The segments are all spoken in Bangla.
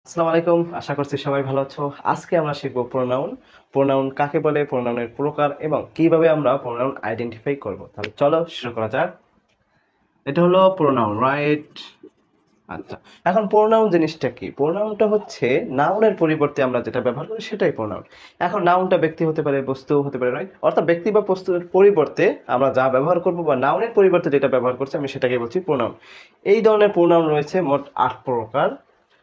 আসসালামু আলাইকুম। আশা করছি সবাই ভালো আছো। আজকে আমরা শিখব প্রোনাউন। প্রোনাউন কাকে বলে, প্রোনাউনের প্রকার এবং কিভাবে আমরা প্রোনাউন আইডেন্টিফাই করব। তাহলে চলো শুরু করা যাক। এটা হলো প্রোনাউন, রাইট? আচ্ছা, এখন প্রোনাউন জিনিসটা কি? প্রোনাউনটা হচ্ছে নাউনের পরিবর্তে আমরা যেটা ব্যবহার করি সেটাই প্রোনাউন। এখন নাউনটা ব্যক্তি হতে পারে, বস্তুও হতে পারে, রাইট? অর্থাৎ ব্যক্তি বা বস্তুর পরিবর্তে আমরা যা ব্যবহার করব বা নাউনের পরিবর্তে যেটা ব্যবহার করছি আমি সেটাকে বলছি প্রোনাউন। এই ধরনের প্রোনাউন রয়েছে মোট ৮ প্রকার,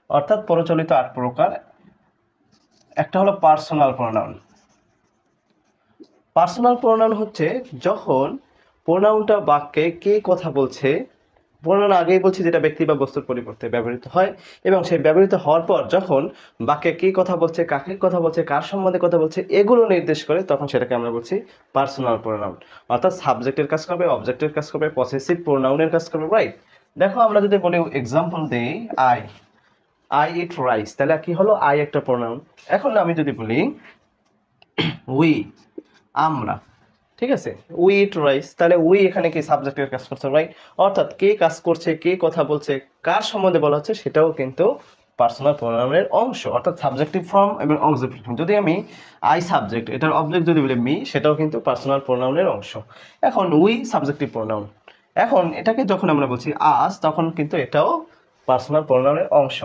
অর্থাৎ প্রচলিত ৮ প্রকার। একটা হলো পার্সোনাল প্রোনাউন। পার্সোনাল প্রোনাউন হচ্ছে যখন প্রোনাউনটা বাক্যে কে কথা বলছে, প্রোনাউন আগেই বলছি যেটা ব্যক্তি বা বস্তুর পরিবর্তে ব্যবহৃত হয়, এবং সেই ব্যবহৃত হওয়ার পর যখন বাক্যে কে কথা বলছে, কাকে কথা বলছে, কার সম্বন্ধে কথা বলছে এগুলো নির্দেশ করে, তখন সেটাকে আমরা বলছি পার্সোনাল প্রোনাউন। অর্থাৎ সাবজেক্টের কাজ করবে, অবজেক্টের কাজ করবে, পসেসিভ প্রোনাউনের কাজ করবে, রাইট? দেখো আমরা যদি বলি এক্সাম্পল দেই, আই আই ইট রাইস, তাহলে কি হলো? আই একটা প্রোনাউন। এখন আমি যদি বলি উই, আমরা, ঠিক আছে, উই ইট রাইস, তাহলে উই এখানে কি সাবজেক্টের কাজ করছে, রাইট? অর্থাৎ কে কাজ করছে, কে কথা বলছে, কার সম্বন্ধে বলা হচ্ছে সেটাও কিন্তু পার্সোনাল প্রোনাউনের অংশ, অর্থাৎ সাবজেক্টিভ ফর্ম এবং অবজেক্টিভ ফর্ম। যদি আমি আই সাবজেক্ট, এটার অবজেক্ট যদি বলি মি, সেটাও কিন্তু পার্সোনাল প্রোনাউনের অংশ। এখন উই সাবজেক্টিভ প্রোনাউন, এখন এটাকে যখন আমরা বলছি আস, তখন কিন্তু এটাও পার্সোনাল প্রোনাউনের অংশ।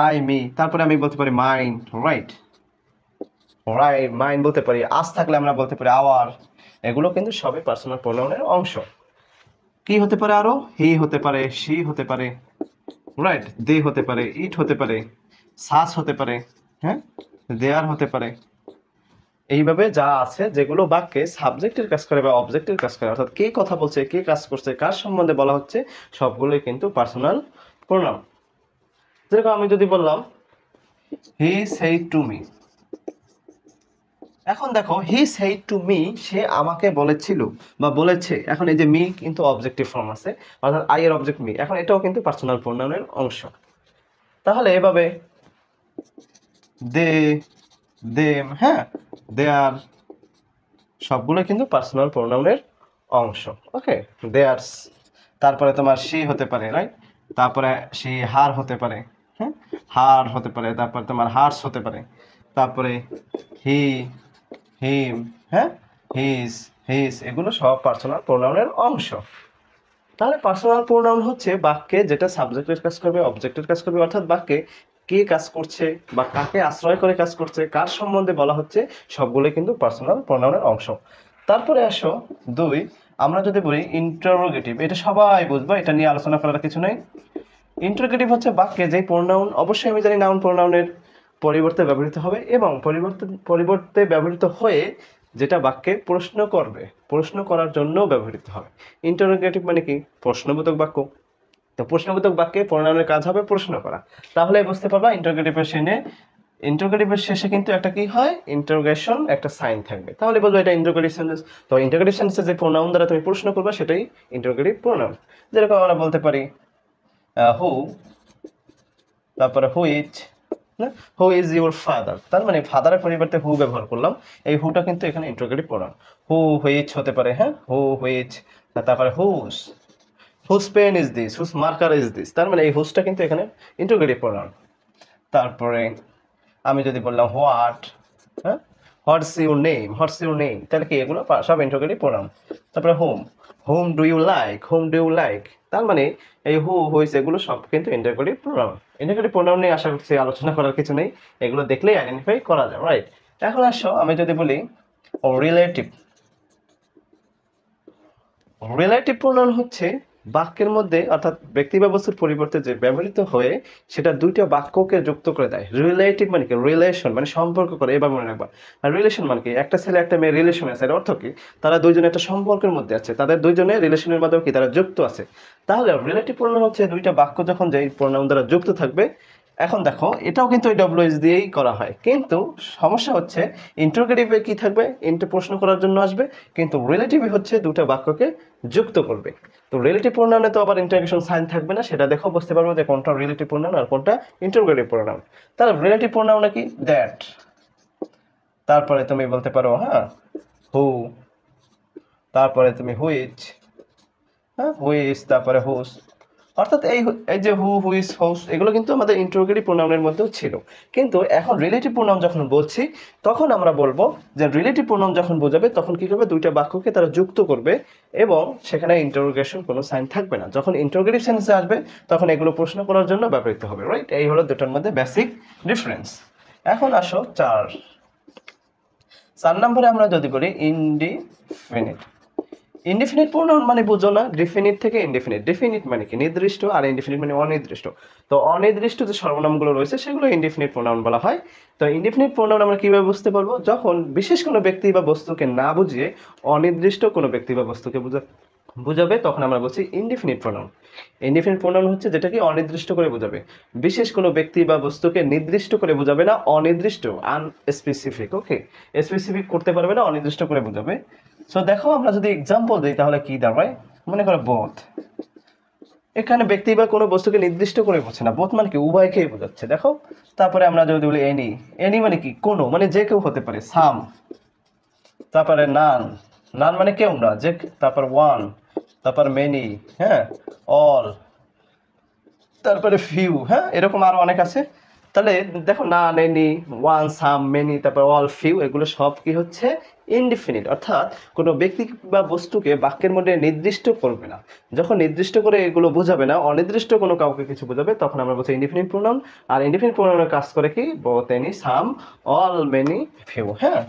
আই মি, তারপরে আমি বলতে পারি মাইন্ড, রাইট? রাইট, মাইন্ড বলতে পারি, আজ থাকলে আমরা বলতে পারি আওয়ার। এগুলো কিন্তু সবই পার্সোনাল প্রোনাউনের অংশ। কি হতে পারে আরো? হি হতে পারে, শি হতে পারে, রাইট? দে হতে পারে, ইট হতে পারে, সাস হতে পারে, হ্যাঁ, দেয়ার হতে পারে। এইভাবে যা আছে যেগুলো বাক্যে সাবজেক্টের কাজ করে বা অবজেক্টের কাজ করে, অর্থাৎ কে কথা বলছে, কে কাজ করছে, কার সম্বন্ধে বলা হচ্ছে, সবগুলোই কিন্তু পার্সোনাল প্রোনাউন। যেরকম আমি যদি বললাম হি সেড টু মি, এখন দেখো হি সেড টু মি, সে আমাকে বলেছিল বা বলেছে। এখন এই যে মি কিন্তু অবজেক্টিভ ফর্ম আছে, অর্থাৎ আই এর অবজেক্ট মি, এখন এটাও কিন্তু পার্সোনাল প্রোনাউনের অংশ। তাহলে এভাবে দে, দেম, হ্যাঁ, দেয়ার, সবগুলো কিন্তু পার্সোনাল প্রোনাউনের অংশ। ওকে, দেয়ার্স, তারপরে তোমার শি হতে পারে, রাইট? তারপরে শি হার হতে পারে, হ্যাঁ, হার হতে পারে, তারপরে তোমার হার্স হতে পারে, তারপরে হি, হিম, হ্যাঁ, হিজ, হিজ, এগুলো সব পার্সোনাল প্রোনাউনের অংশ। তাহলে পার্সোনাল প্রোনাউন হচ্ছে বাক্যে যেটা সাবজেক্টের কাজ করবে, অবজেক্টের কাজ করবে, অর্থাৎ বাক্যে কে কাজ করছে বা কাকে আশ্রয় করে কাজ করছে, কার সম্বন্ধে বলা হচ্ছে, সবগুলো কিন্তু পার্সোনাল প্রোনাউনের অংশ। তারপরে আসো দুই, আমরা যদি বলি ইন্টারোগেটিভ, এটা সবাই বুঝবা, এটা নিয়ে আলোচনা করার কিছু নেই। ইন্টারোগেটিভ হচ্ছে বাক্যে যে প্রোনাউন, অবশ্যই আমি জানি নাউন প্রোনাউনের পরিবর্তে ব্যবহৃত হবে এবং পরিবর্তে ব্যবহৃত হয়ে যেটা বাক্যে প্রশ্ন করবে, প্রশ্ন করার জন্য ব্যবহৃত হবে। ইন্টারোগেটিভ মানে কি? প্রশ্নবোধক বাক্য। তো প্রশ্নবোধক বাক্যে প্রোনাউনের কাজ হবে প্রশ্ন করা। তাহলে বুঝতে পারবা ইন্টারোগেটিভের শেষে কিন্তু একটা কি হয়? ইন্টারোগেশন একটা সাইন থাকবে। তাহলে বলবো এটা ইন্টারোগেটিভ সেন্টেন্স। তো ইন্টারোগেটিভ সেন্টেন্সে যে প্রোনাউন দ্বারা তুমি প্রশ্ন করবা সেটাই ইন্টারোগেটিভ প্রোনাউন। যেরকম আমরা বলতে পারি হু, তারপরে হুইচ, না, হু ইজ ইউর ফাদার, তার মানে ফাদারের পরিবর্তে হু ব্যবহার করলাম। এই হুটা কিন্তু এখানে ইন্টারোগেটিভ প্রোনাউন। হু হুইচ হতে পারে, হ্যাঁ, হু হুইচ। তারপরে whose, whose pen is this, whose marker is this, তার মানে এই হুজটা কিন্তু এখানে ইন্টারোগেটিভ প্রোনাউন। তারপরে আমি যদি বললাম হোয়াট, হ্যাঁ, হোয়াটস ইউর নেম, তাহলে কি এগুলো সব ইন্টারোগেটিভ প্রোনাউন। তারপরে হোম ডু ইউ লাইক, তার মানে এই হুইস এগুলো সব কিন্তু ইন্টারোগেটিভ প্রোনাউন। ইন্টারোগেটিভ প্রোনাউন নিয়ে আশা করছি আলোচনা করার কিছু নেই, এগুলো দেখলেই আইডেন্টিফাই করা যায়, রাইট? এখন আসো আমি যদি বলি রিলেটিভ, রিলেটিভ প্রোনাউন হচ্ছে বাক্যের মধ্যে, অর্থাৎ ব্যক্তি বা বস্তুর পরিবর্তে যে ব্যবহৃত হয়ে সেটা দুইটা বাক্যকে যুক্ত করে দেয়। রিলেটিভ মানে কি? রিলেশন মানে সম্পর্ক করে, এবার মনে রাখবা। আর রিলেশন মানে কি? একটা ছেলে একটা মেয়ে রিলেশন আছে, এর অর্থ কি? তারা দুইজনে একটা সম্পর্কের মধ্যে আছে, তাদের দুইজনে রিলেশনের মাধ্যমে কি তারা যুক্ত আছে। তাহলে রিলেটিভ প্রোনাউন হচ্ছে দুইটা বাক্য যখন যেই প্রোনাউন দ্বারা যুক্ত থাকবে। এখন দেখো এটাও কিন্তু ওই ডব্লিউএইচ দিয়েই করা হয়, কিন্তু সমস্যা হচ্ছে ইন্টারোগেটিভে কি থাকবে? প্রশ্ন করার জন্য আসবে, কিন্তু রিলেটিভে হচ্ছে দুটো বাক্যকে যুক্ত করবে। তো রিলেটিভ প্রোনাউনে তো আবার ইন্টারোগেশন সাইন থাকবে না, সেটা দেখো বুঝতে পারবো যে কোনটা রিলেটিভ প্রোনাউন আর কোনটা ইন্টারোগেটিভ প্রোনাউন। তাহলে রিলেটিভ প্রোনাউনে কি? দ্যাট, তারপরে তুমি বলতে পারো, হ্যাঁ, হু, তারপরে তুমি হুইচ, হ্যাঁ, হুইচ, তারপরে হুস, অর্থাৎ এই যে হু, হুইজ, হোস এগুলো কিন্তু আমাদের ইন্টারোগেটিভ প্রোনাউনের মধ্যেও ছিল। কিন্তু এখন রিলেটিভ প্রোনাউন যখন বলছি তখন আমরা বলবো যে রিলেটিভ প্রোনাউন যখন বোঝাবে তখন কি করবে, দুইটা বাক্যকে তারা যুক্ত করবে এবং সেখানে ইন্টারোগেশন কোনো সাইন থাকবে না। যখন ইন্টারোগেটিভ সেন্সে আসবে তখন এগুলো প্রশ্ন করার জন্য ব্যবহৃত হবে, রাইট? এই হলো দুটোর মধ্যে বেসিক ডিফারেন্স। এখন আসো 4 নম্বরে আমরা যদি বলি ইনডিফিনিট। ইনডিফিনিট প্রোনাউন মানে বুঝো না, ডিফিনিট থেকে ইনডিফিনিট। ডিফিনিট মানে কি নির্দিষ্ট, আর ইনডিফিনিট মানে অনির্দিষ্ট। তো অনির্দিষ্ট যে সর্বনামগুলো রয়েছে সেগুলো ইনডিফিনিট প্রোনাউন বলা হয়। তো ইনডিফিনিট প্রোনাউন আমরা কিভাবে বুঝতে পারবো? যখন বিশেষ কোনো ব্যক্তি বা বস্তুকে না বুঝিয়ে অনির্দিষ্ট কোনো ব্যক্তি বা বস্তুকে বুঝাবে তখন আমরা বলছি ইনডিফিনিট প্রোনাউন। ইনডিফিনিট প্রোনাউন হচ্ছে যেটাকে অনির্দিষ্ট করে বোঝাবে, বিশেষ কোনো ব্যক্তি বা বস্তুকে নির্দিষ্ট করে বোঝাবে না, অনির্দিষ্ট আনস্পেসিফিক। ওকে, স্পেসিফিক করতে পারবে না, অনির্দিষ্ট করে বোঝাবে। সো দেখো আমরা যদি এক্সাম্পল দিই তাহলে কি দাঁড়ায়, মনে করো বোথ। এখানে ব্যক্তি বা কোনো বস্তুকে নির্দিষ্ট করে বোঝে না, বোথ মানে কি উভয়কেই বোঝাচ্ছে। দেখো তারপরে আমরা যদি বলি এনি, এনি মানে কি কোনো, মানে যে কেউ হতে পারে। সাম, তারপরে নান, নান মানে কেউ না, যে। তারপর ওয়ান, তারপর মেনি, হ্যাঁ, অল, তারপরে ফিউ, হ্যাঁ, এরকম আরো অনেক আছে। তাহলে দেখো নান, এনি, ওয়ান, সাম, মেনি, তারপর অল, ফিউ এগুলো সব কি হচ্ছে ইনডিফিনিট, অর্থাৎ কোনো ব্যক্তি বা বস্তুকে বাক্যের মধ্যে নির্দিষ্ট করবে না। যখন নির্দিষ্ট করে এগুলো বোঝাবে না, অনির্দিষ্ট কোনো কাউকে কিছু বোঝাবে তখন আমরা বলছি ইনডিফিনিট প্রোনাউন। আর ইনডিফিনিট প্রোনাউনের কাজ করে কি, বোথ, এনি, সাম, অল, মেনি, ফিউ, হ্যাঁ।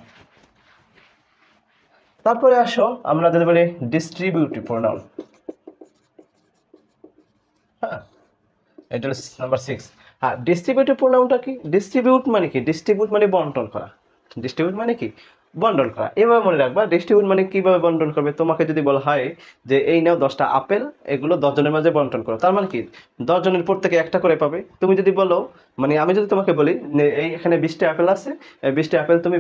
তারপরে আসো আমরা যদি বলি ডিস্ট্রিবিউটিভ প্রোনাউন, হ্যাঁ, এটা হলো নাম্বার 6। হ্যাঁ, ডিস্ট্রিবিউটিভ প্রোনাউনটা কি? ডিস্ট্রিবিউট মানে কি? ডিস্ট্রিবিউট মানে বন্টন করা। ডিস্ট্রিবিউট মানে কি? বন্টন করা। এভাবে মনে রাখবা, ডিস্ট্রিবিউট মানে কিভাবে বন্টন করবে। তোমাকে যদি বলা হয় যে এই নাও 10টা আপেল, এগুলো 10 জনের মাঝে বন্টন করো, তার মানে কি 10 জনের প্রত্যেকে একটা করে পাবে। তুমি যদি বলো, মানে আমি যদি তোমাকে বলি যে এই এখানে 20টা আপেল আছে, এই 20টা আপেল তুমি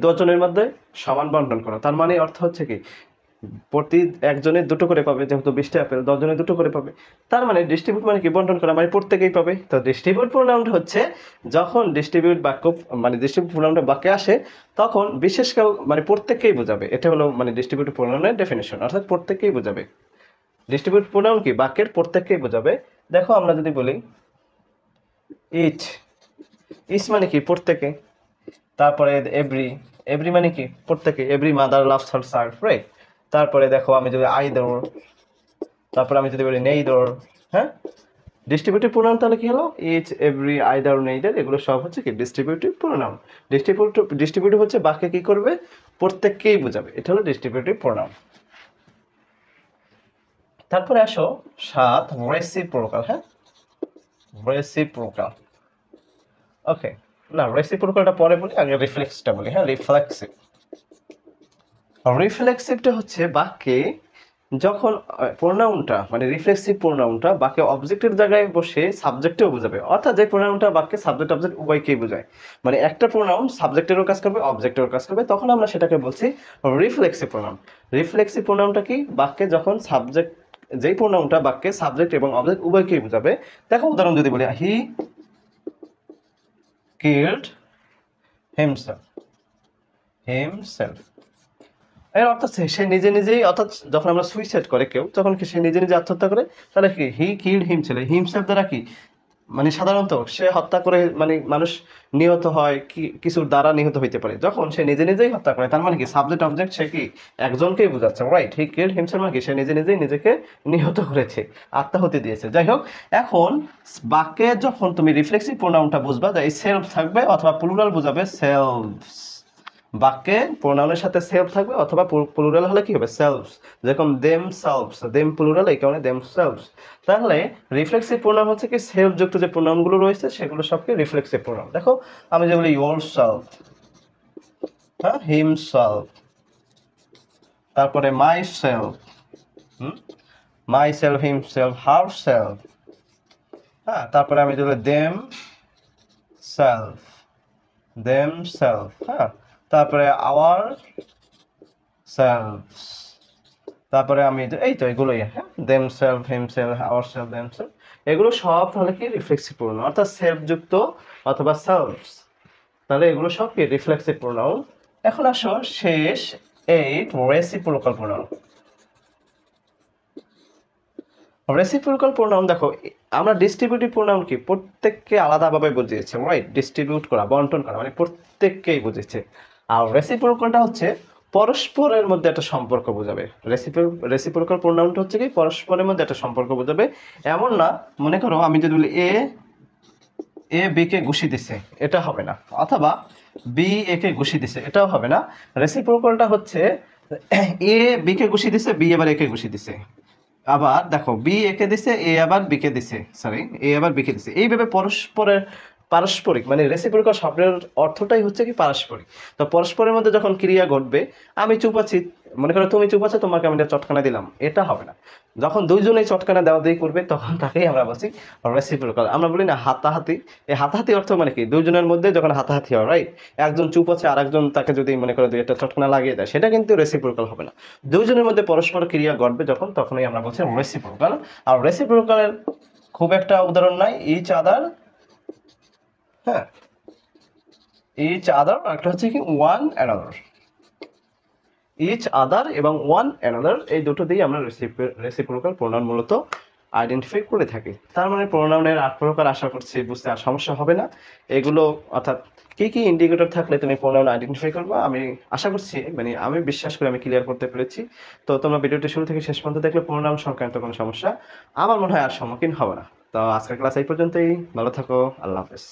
10 জনের মধ্যে সমান বন্টন করো, তার মানে অর্থ হচ্ছে কি প্রতি একজনের দুটো করে পাবে, যেহেতু 20টা আপেল 10 জনের দুটো করে পাবে। তার মানে ডিস্ট্রিবিউট মানে কি বন্টন করা, মানে প্রত্যেকেই পাবে। তো ডিস্ট্রিবিউট প্রোনাউন হচ্ছে যখন ডিস্ট্রিবিউট বাক্য মানে ডিস্ট্রিবিউট প্রোনাউনটা বাক্যে আসে তখন বিশেষ কেউ মানে প্রত্যেককেই বোঝাবে। এটা হলো মানে ডিস্ট্রিবিউট প্রোনাউনের ডেফিনিশন, অর্থাৎ প্রত্যেককেই বোঝাবে। ডিস্ট্রিবিউট প্রোনাউন কি বাক্যের প্রত্যেককেই বোঝাবে। দেখো আমরা যদি বলি ইচ, ইচ মানে কি প্রত্যেকে। তারপরে এভরি, এভরি মানে কি প্রত্যেকে, every mother loves her serve, right? তারপরে দেখো আমি যদি আইদর, তারপরে আমি যদি বলি নেইদর, হ্যাঁ। ডিস্ট্রিবিউটিভ প্রোনাউন তাহলে কি হলো, ইচ, এভরি, আইদার, নেইদার এগুলো সব হচ্ছে কি ডিস্ট্রিবিউটিভ প্রোনাউন। ডিস্ট্রিবিউটিভ হচ্ছে বাক্যে কি করবে, প্রত্যেককেই বোঝাবে, এটা হলো ডিস্ট্রিবিউটিভ প্রোনাউন। তারপরে আসো 7 রেসিপ্রোকাল, হ্যাঁ, রেসিপ্রোকাল। ওকে, না রেসিপ্রোকালটা পরে বলি, আগে রিফ্লেক্সটা বলি, হ্যাঁ। রিফ্লেক্সিভ, রিফ্লেক্সিভটা হচ্ছে বাক্যে যখন প্রোনাউনটা মানে রিফ্লেক্সিভ প্রোনাউনটা বাক্যে অবজেক্টের জায়গায় বসে সাবজেক্টেও বোঝাবে, অর্থাৎ যে প্রোনাউনটা বাক্যে সাবজেক্ট অবজেক্ট উভয়কেই বোঝায়, মানে একটা প্রোনাউন সাবজেক্টেরও কাজ করবে অবজেক্টেরও কাজ করবে, তখন আমরা সেটাকে বলছি রিফ্লেক্সিভ প্রোনাউন। রিফ্লেক্সিভ প্রোনাউনটা কি, বাক্যে যখন সাবজেক্ট, যেই প্রোনাউনটা বাক্যে সাবজেক্ট এবং অবজেক্ট উভয়কেই বোঝাবে। দেখো উদাহরণ যদি বলি, হি কিল্ড হিমসেলফ, হিমসেলফ এর অর্থ সে নিজে নিজেই, অর্থাৎ যখন আমরা সুইসাইড করে কেউ তখন কি সে নিজে নিজে আত্মহত্যা করে, তাহলে কি হি কিল্ড হিমসেলফ, হিমসেলফ দ্বারা কি মানে সাধারণত সে হত্যা করে, মানে মানুষ নিহত হয় কিছুর দ্বারা নিহত হইতে পারে, যখন সে নিজে নিজেই হত্যা করে তার মানে কি সাবজেক্ট অবজেক্ট সে কি একজনকেই বোঝাচ্ছে, রাইট? হি কিল্ড হিমসেলফ মানে কি সে নিজে নিজেই নিজেকে নিহত করেছে, আত্মাহুতি দিয়েছে। যাই হোক, এখন বাক্যে যখন তুমি রিফ্লেক্সিভ প্রোনাউনটা বুঝবা, যে এই সেলফ থাকবে অথবা প্লুরাল বোঝাবে সেলফস, বাক্যে প্রোনাউনের সাথে সেলফ থাকবে অথবা প্লুরাল হলে কি হবে সেলফস, যেরকম দেম সেলফস, দেম প্লুরাল এই কারণে দেম সেলফস। তাহলে রিফ্লেক্সিভ প্রোনাউন হচ্ছে কি সেলফ যুক্ত যে প্রোনাউনগুলো রয়েছে সেগুলো সবকে রিফ্লেক্সিভ প্রোনাউন। দেখো আমি যে বলি ইয়োর সেলফ, হ্যাঁ, হিম সেলফ, তারপরে my self, my self, him self, her self, হ্যাঁ, তারপরে আমি যদি দেম সেলফ, দেম সেলফ, হ্যাঁ, তারপরে আওয়ার সেলফস, তারপরে আমি এই তো এগুলোই, হ্যাঁ, them self, him self, our self, them self এগুলো সব তাহলে কি রিফ্লেক্সিভ প্রোনাউন, অর্থাৎ সেলফ যুক্ত অথবা সেলফস, তাহলে এগুলো সব কি রিফ্লেক্সিভ প্রোনাউন। এখন আসো শেষ 8 রেসিপ্রোকাল প্রোনাউন। রেসিপ্রোকাল প্রোনাউন দেখো, আমরা ডিস্ট্রিবিউটিভ প্রোনাউন কি প্রত্যেককে আলাদাভাবে বুঝিয়েছে, রাইট? ডিস্ট্রিবিউট করা, বন্টন করা, মানে প্রত্যেককেই বুঝিয়েছে। আর রেসিপ্রোকালটা হচ্ছে পরস্পরের মধ্যে একটা সম্পর্ক বোঝাবে। রেসিপ্রোকাল প্রোনাউনটা হচ্ছে কি পরস্পরের মধ্যে একটা সম্পর্ক বোঝাবে। এমন না, মনে করো আমি যদি বলি এ এ বি কে ঘুষি দিছে, এটা হবে না। অথবা বি এ কে ঘুষি দিছে, এটাও হবে না। রেসিপ্রোকালটা হচ্ছে এ বি কে ঘুষি দিছে, বি এবার এ কে ঘুষি দিছে। আবার দেখো বি একে দিছে, এ আবার বি কে দিছে, সরি এ আবার বি কে দিছে। এইভাবে পরস্পরের পারস্পরিক, মানে রেসিপ্রোকাল শব্দের অর্থটাই হচ্ছে কি পারস্পরিক। তো পরস্পরের মধ্যে যখন ক্রিয়া ঘটবে, আমি চুপ আছি, মনে করো তুমি চুপ আছো, তোমাকে আমি একটা চটকানা দিলাম, এটা হবে না। যখন দুইজনেই চটকানা দেওয়া দিয়ে করবে, তখন তাকেই আমরা বলছি রেসিপ্রোকাল। আমরা বলি না হাতাহাতি, এই হাতাহাতি অর্থ মানে কি দুইজনের মধ্যে যখন হাতাহাতি হয়, রাইট? একজন চুপ আছে আর একজন তাকে যদি মনে করো দুই একটা চটকানা লাগিয়ে দেয়, সেটা কিন্তু রেসিপ্রোকাল হবে না। দুইজনের মধ্যে পরস্পর ক্রিয়া ঘটবে যখন, তখনই আমরা বলছি রেসিপ্রোকাল। আর রেসিপ্রোকালের খুব একটা উদাহরণ নাই, ইচ আদার, হ্যাঁ, ইচ আদার, একটা হচ্ছে কি ওয়ান অ্যানাদার। ইচ আদার এবং ওয়ান অ্যানাদার, এই দুটো দিয়ে আমরা রেসিপ্রোকাল প্রোনাউন মূলত আইডেন্টিফাই করে থাকি। তার মানে প্রোনাউনের 8 প্রকার, আশা করছি বুঝতে আর সমস্যা হবে না। এগুলো অর্থাৎ কি কি ইন্ডিকেটর থাকলে তুমি প্রোনাউন আইডেন্টিফাই করবে, আমি আশা করছি, মানে আমি বিশ্বাস করি আমি ক্লিয়ার করতে পেরেছি। তো তোমরা ভিডিওটি শুরু থেকে শেষ পর্যন্ত দেখলে প্রোনাউন সংক্রান্ত কোনো সমস্যা আমার মনে হয় আর সম্মুখীন হবে না। তো আজকের ক্লাস এই পর্যন্তই, ভালো থাকো, আল্লাহ হাফেজ।